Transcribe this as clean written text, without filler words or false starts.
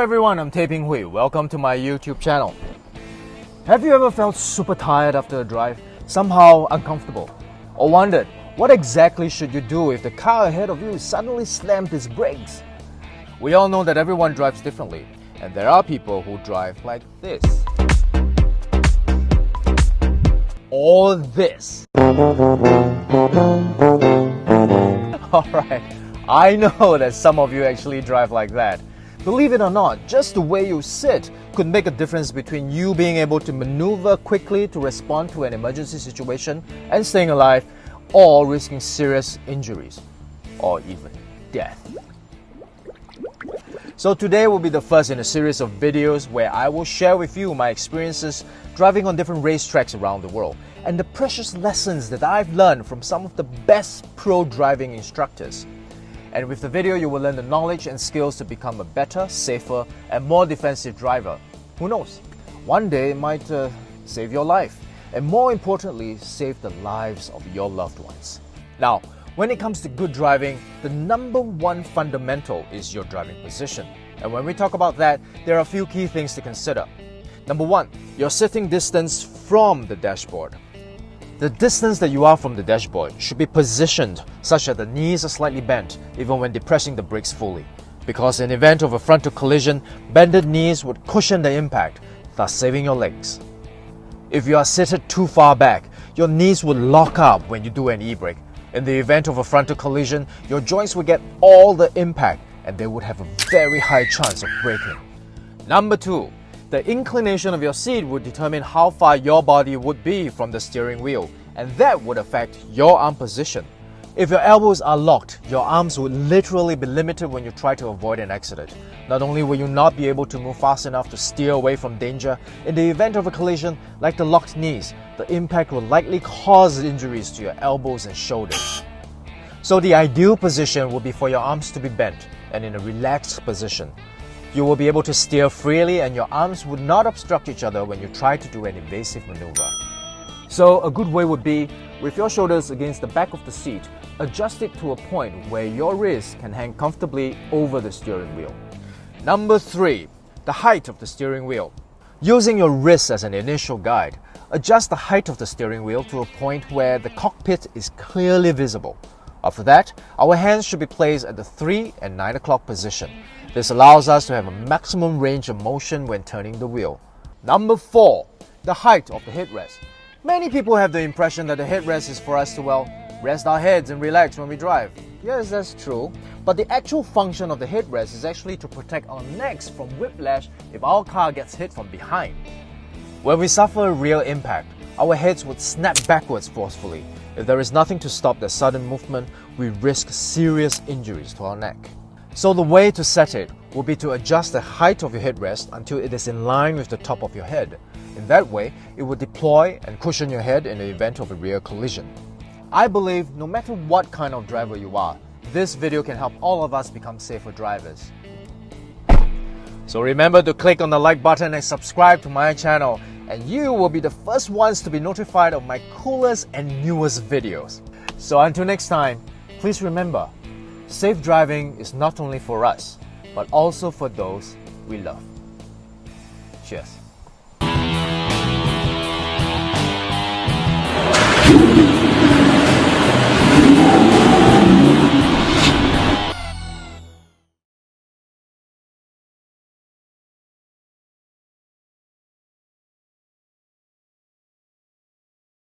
everyone, I'm Tae Ping Hui. Welcome to my YouTube channel. Have you ever felt super tired after a drive, somehow uncomfortable, or wondered what exactly should you do if the car ahead of you suddenly slammed its brakes? We all know that everyone drives differently, and there are people who drive like this. Or this. Alright, I know that some of you actually drive like that. Believe it or not, just the way you sit could make a difference between you being able to maneuver quickly to respond to an emergency situation and staying alive, or risking serious injuries, or even death. So today will be the first in a series of videos where I will share with you my experiences driving on different racetracks around the world and the precious lessons that I've learned from some of the best pro driving instructors. And with the video, you will learn the knowledge and skills to become a better, safer, and more defensive driver. Who knows? One day it might save your life, and more importantly, save the lives of your loved ones. Now, when it comes to good driving, the number one fundamental is your driving position. And when we talk about that, there are a few key things to consider. Number one, your sitting distance from the dashboard. The distance that you are from the dashboard should be positioned such that the knees are slightly bent even when depressing the brakes fully, because in event of a frontal collision, bended knees would cushion the impact, thus saving your legs. If you are seated too far back, your knees would lock up when you do an e-brake. In the event of a frontal collision, your joints would get all the impact and they would have a very high chance of breaking. Number two, the inclination of your seat would determine how far your body would be from the steering wheel, and that would affect your arm position. If your elbows are locked, your arms would literally be limited when you try to avoid an accident. Not only will you not be able to move fast enough to steer away from danger, in the event of a collision, like the locked knees, the impact will likely cause injuries to your elbows and shoulders. So the ideal position would be for your arms to be bent and in a relaxed position. You will be able to steer freely and your arms would not obstruct each other when you try to do an evasive maneuver. So a good way would be, with your shoulders against the back of the seat, adjust it to a point where your wrists can hang comfortably over the steering wheel. Number three, the height of the steering wheel. Using your wrists as an initial guide, adjust the height of the steering wheel to a point where the cockpit is clearly visible. After that, our hands should be placed at the 3 and 9 o'clock position. This allows us to have a maximum range of motion when turning the wheel. Number four, the height of the headrest. Many people have the impression that the headrest is for us to, rest our heads and relax when we drive. Yes, that's true. But the actual function of the headrest is actually to protect our necks from whiplash if our car gets hit from behind. When we suffer a real impact, our heads would snap backwards forcefully. If there is nothing to stop the sudden movement, we risk serious injuries to our neck. So the way to set it will be to adjust the height of your headrest until it is in line with the top of your head. In that way, it will deploy and cushion your head in the event of a rear collision. I believe no matter what kind of driver you are, this video can help all of us become safer drivers. So remember to click on the like button and subscribe to my channel, and you will be the first ones to be notified of my coolest and newest videos. So until next time, please remember, safe driving is not only for us, but also for those we love. Cheers.